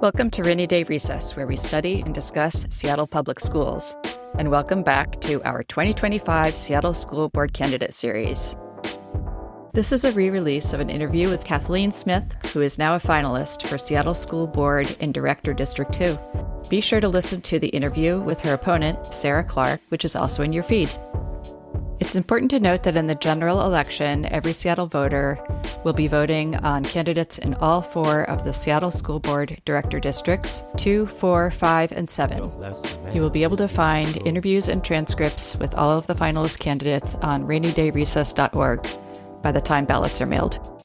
Welcome to Rainy Day Recess, where we study and discuss Seattle Public Schools. And welcome back to our 2025 Seattle School Board Candidate Series. This is a re-release of an interview with Kathleen Smith, who is now a finalist for Seattle School Board in Director District 2. Be sure to listen to the interview with her opponent, Sarah Clark, which is also in your feed. It's important to note that in the general election, every Seattle voter will be voting on candidates in all four of the Seattle School Board Director Districts, 2, 4, 5, and 7. You will be able to find interviews and transcripts with all of the finalist candidates on rainydayrecess.org by the time ballots are mailed.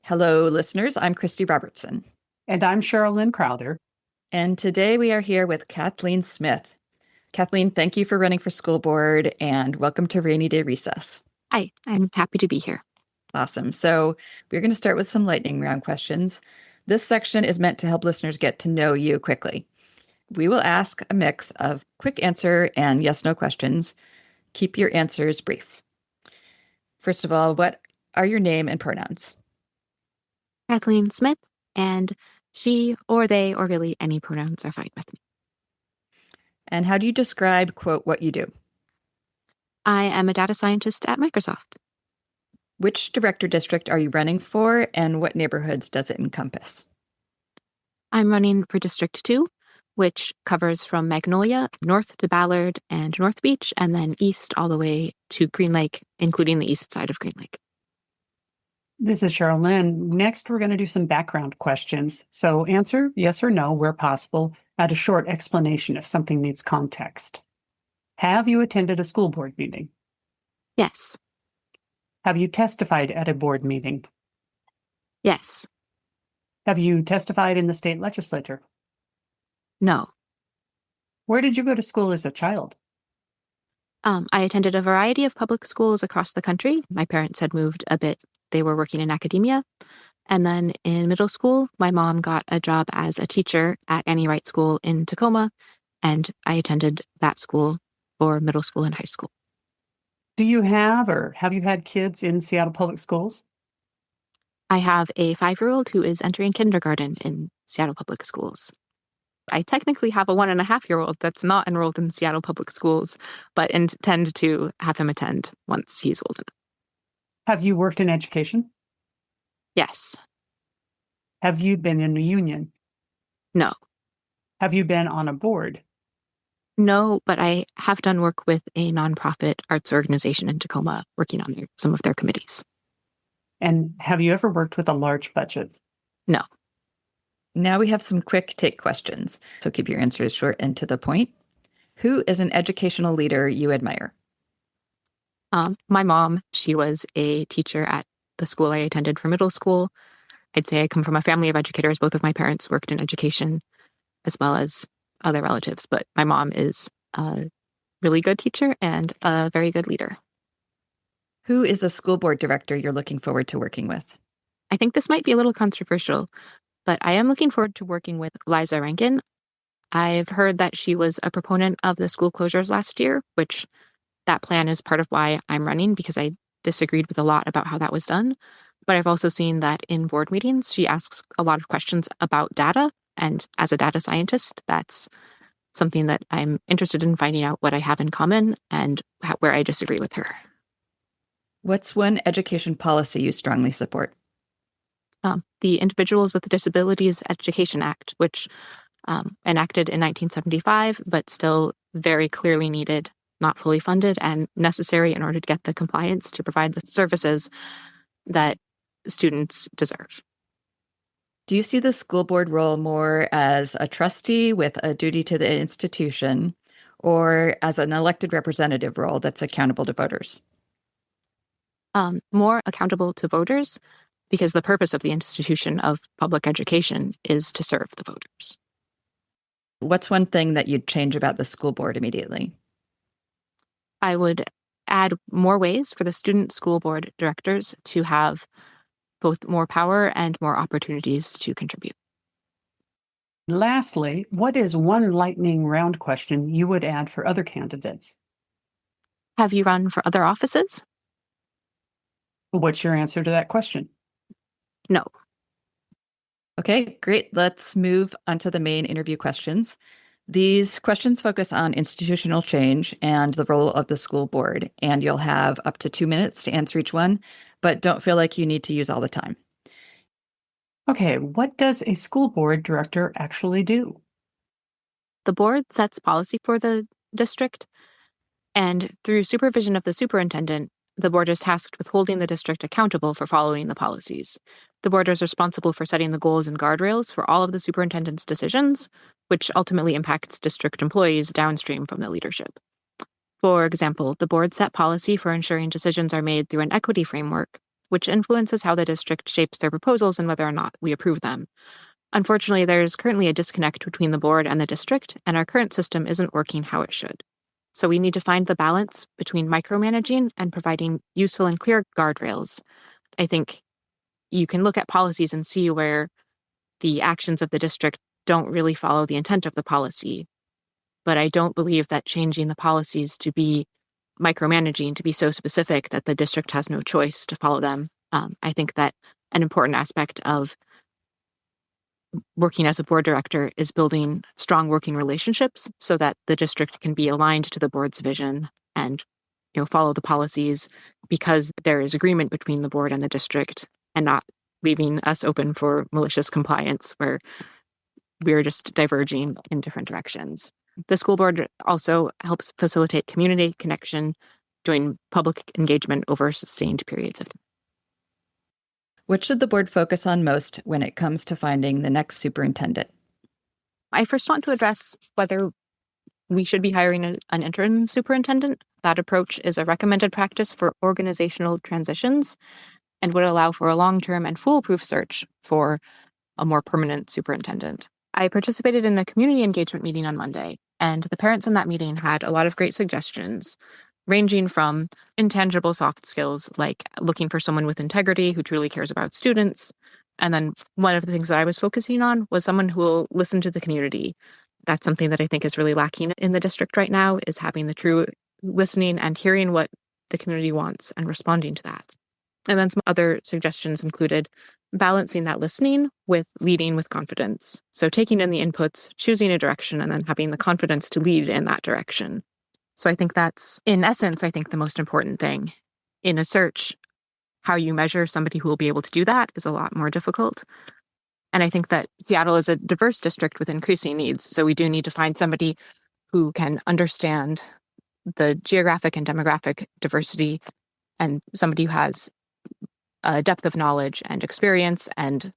Hello, listeners. I'm Christy Robertson. And I'm Cheryl Lynn Crowther. And today we are here with Kathleen Smith. Kathleen, thank you for running for school board and welcome to Rainy Day Recess. Hi, I'm happy to be here. Awesome. So we're going to start with some lightning round questions. This section is meant to help listeners get to know you quickly. We will ask a mix of quick answer and yes/no questions. Keep your answers brief. First of all, what are your name and pronouns? Kathleen Smith, and she or they or really any pronouns are fine with me. And how do you describe, quote, what you do? I am a data scientist at Microsoft. Which director district are you running for, and what neighborhoods does it encompass? I'm running for District 2, which covers from Magnolia north to Ballard and North Beach, and then east all the way to Green Lake, including the east side of Green Lake. This is Cheryl Lynn. Next, we're going to do some background questions. So answer yes or no where possible. Add a short explanation if something needs context. Have you attended a school board meeting? Yes. Have you testified at a board meeting? Yes. Have you testified in the state legislature? No. Where did you go to school as a child? I attended a variety of public schools across the country. My parents had moved a bit. They were working in academia. And then in middle school, my mom got a job as a teacher at Annie Wright School in Tacoma, and I attended that school for middle school and high school. Do you have or have you had kids in Seattle Public Schools? I have a 5-year-old who is entering kindergarten in Seattle Public Schools. I technically have a 1.5-year-old that's not enrolled in Seattle Public Schools, but intend to have him attend once he's old enough. Have you worked in education? Yes. Have you been in a union? No. Have you been on a board? No, but I have done work with a nonprofit arts organization in Tacoma, working on some of their committees. And have you ever worked with a large budget? No. Now we have some quick take questions, so keep your answers short and to the point. Who is an educational leader you admire? My mom, she was a teacher at the school I attended for middle school. I'd say I come from a family of educators. Both of my parents worked in education as well as other relatives, but my mom is a really good teacher and a very good leader. Who is a school board director you're looking forward to working with? I think this might be a little controversial, but I am looking forward to working with Liza Rankin. I've heard that she was a proponent of the school closures last year, which that plan is part of why I'm running, because I disagreed with a lot about how that was done. But I've also seen that in board meetings, she asks a lot of questions about data. And as a data scientist, that's something that I'm interested in finding out what I have in common and where I disagree with her. What's one education policy you strongly support? The Individuals with Disabilities Education Act, which enacted in 1975, but still very clearly needed, not fully funded, and necessary in order to get the compliance to provide the services that students deserve. Do you see the school board role more as a trustee with a duty to the institution or as an elected representative role that's accountable to voters? More accountable to voters, because the purpose of the institution of public education is to serve the voters. What's one thing that you'd change about the school board immediately? I would add more ways for the student school board directors to have both more power and more opportunities to contribute. Lastly, what is one lightning round question you would add for other candidates? Have you run for other offices? What's your answer to that question? No. Okay, great. Let's move on to the main interview questions. These questions focus on institutional change and the role of the school board, and you'll have up to 2 minutes to answer each one, but don't feel like you need to use all the time. Okay, what does a school board director actually do? The board sets policy for the district, and through supervision of the superintendent, the board is tasked with holding the district accountable for following the policies. The board is responsible for setting the goals and guardrails for all of the superintendent's decisions, which ultimately impacts district employees downstream from the leadership. For example, the board set policy for ensuring decisions are made through an equity framework, which influences how the district shapes their proposals and whether or not we approve them. Unfortunately, there's currently a disconnect between the board and the district, and our current system isn't working how it should. So we need to find the balance between micromanaging and providing useful and clear guardrails. I think you can look at policies and see where the actions of the district don't really follow the intent of the policy. But I don't believe that changing the policies to be micromanaging, to be so specific that the district has no choice to follow them. I think that an important aspect of working as a board director is building strong working relationships so that the district can be aligned to the board's vision and follow the policies because there is agreement between the board and the district, and not leaving us open for malicious compliance where we're just diverging in different directions. The school board also helps facilitate community connection, doing public engagement over sustained periods of time. What should the board focus on most when it comes to finding the next superintendent? I first want to address whether we should be hiring an interim superintendent. That approach is a recommended practice for organizational transitions and would allow for a long-term and foolproof search for a more permanent superintendent. I participated in a community engagement meeting on Monday, and the parents in that meeting had a lot of great suggestions, ranging from intangible soft skills like looking for someone with integrity who truly cares about students. And then one of the things that I was focusing on was someone who will listen to the community. That's something that I think is really lacking in the district right now, is having the true listening and hearing what the community wants and responding to that. And then some other suggestions included balancing that listening with leading with confidence. So taking in the inputs, choosing a direction, and then having the confidence to lead in that direction. So I think that's, in essence, I think the most important thing. In a search, how you measure somebody who will be able to do that is a lot more difficult. And I think that Seattle is a diverse district with increasing needs. So we do need to find somebody who can understand the geographic and demographic diversity, and somebody who has a depth of knowledge and experience and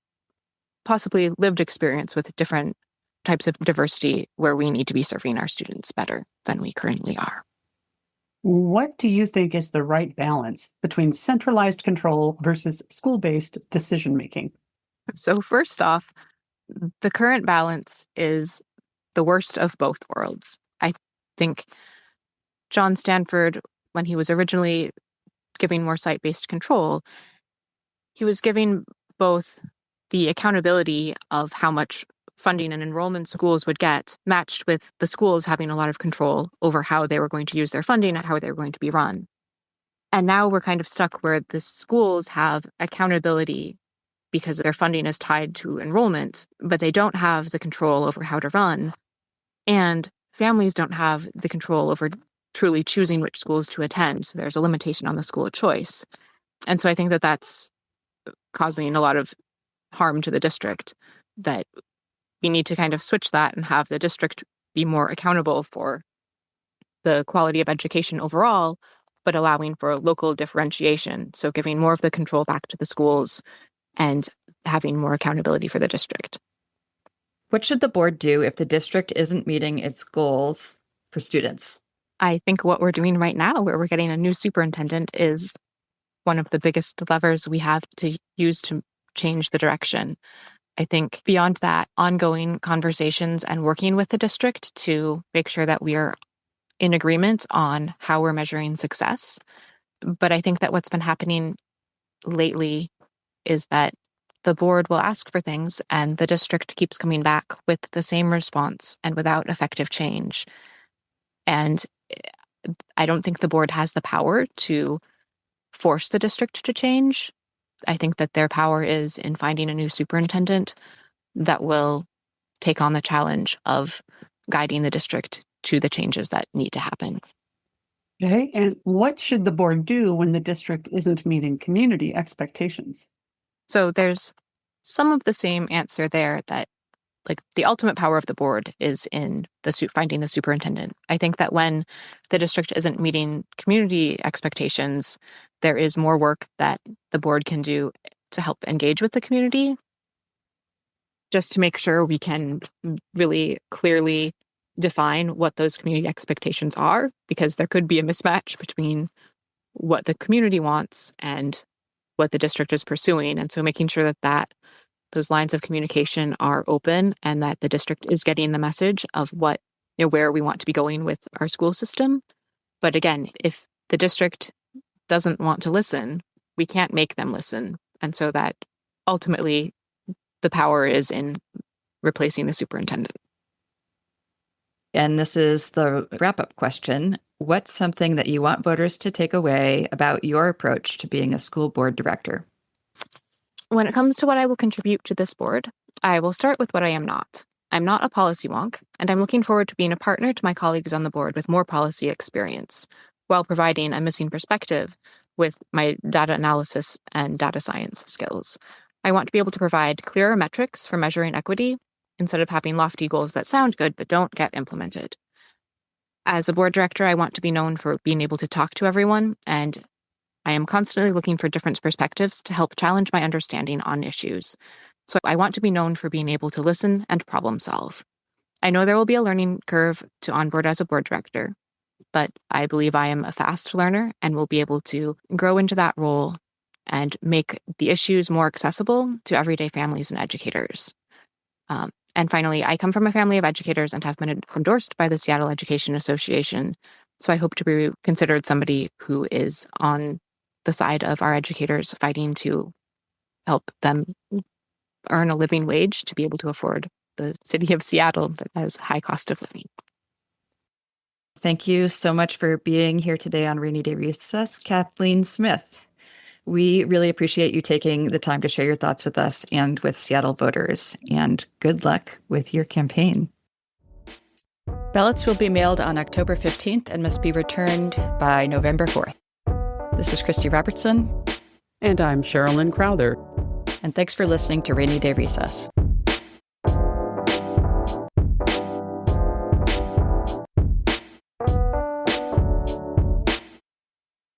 possibly lived experience with different types of diversity where we need to be serving our students better than we currently are. What do you think is the right balance between centralized control versus school-based decision-making? So first off, the current balance is the worst of both worlds. I think John Stanford, when he was originally giving more site-based control, he was giving both the accountability of how much funding and enrollment schools would get, matched with the schools having a lot of control over how they were going to use their funding and how they were going to be run. And now we're kind of stuck where the schools have accountability because their funding is tied to enrollment, but they don't have the control over how to run. And families don't have the control over truly choosing which schools to attend. So there's a limitation on the school choice. And so I think that that's causing a lot of harm to the district, that we need to kind of switch that and have the district be more accountable for the quality of education overall, but allowing for local differentiation. So giving more of the control back to the schools and having more accountability for the district. What should the board do if the district isn't meeting its goals for students? I think what we're doing right now, where we're getting a new superintendent, is one of the biggest levers we have to use to change the direction. I think beyond that, ongoing conversations and working with the district to make sure that we are in agreement on how we're measuring success. But I think that what's been happening lately is that the board will ask for things and the district keeps coming back with the same response and without effective change. And I don't think the board has the power to force the district to change. I think that their power is in finding a new superintendent that will take on the challenge of guiding the district to the changes that need to happen. Okay, and what should the board do when the district isn't meeting community expectations? So there's some of the same answer there, that like the ultimate power of the board is in finding the superintendent. I think that when the district isn't meeting community expectations, there is more work that the board can do to help engage with the community, just to make sure we can really clearly define what those community expectations are, because there could be a mismatch between what the community wants and what the district is pursuing. And so making sure that those lines of communication are open and that the district is getting the message of what, where we want to be going with our school system. But again, if the district doesn't want to listen, we can't make them listen. And so that ultimately the power is in replacing the superintendent. And this is the wrap-up question. What's something that you want voters to take away about your approach to being a school board director? When it comes to what I will contribute to this board, I will start with what I am not. I'm not a policy wonk, and I'm looking forward to being a partner to my colleagues on the board with more policy experience, while providing a missing perspective with my data analysis and data science skills. I want to be able to provide clearer metrics for measuring equity instead of having lofty goals that sound good but don't get implemented. As a board director, I want to be known for being able to talk to everyone, and I am constantly looking for different perspectives to help challenge my understanding on issues. So I want to be known for being able to listen and problem solve. I know there will be a learning curve to onboard as a board director, but I believe I am a fast learner and will be able to grow into that role and make the issues more accessible to everyday families and educators. And finally, I come from a family of educators and have been endorsed by the Seattle Education Association. So I hope to be considered somebody who is on the side of our educators fighting to help them earn a living wage to be able to afford the city of Seattle that has a high cost of living. Thank you so much for being here today on Rainy Day Recess, Kathleen Smith. We really appreciate you taking the time to share your thoughts with us and with Seattle voters, and good luck with your campaign. Ballots will be mailed on October 15th and must be returned by November 4th. This is Christy Robertson. And I'm Sherilyn Crowther. And thanks for listening to Rainy Day Recess.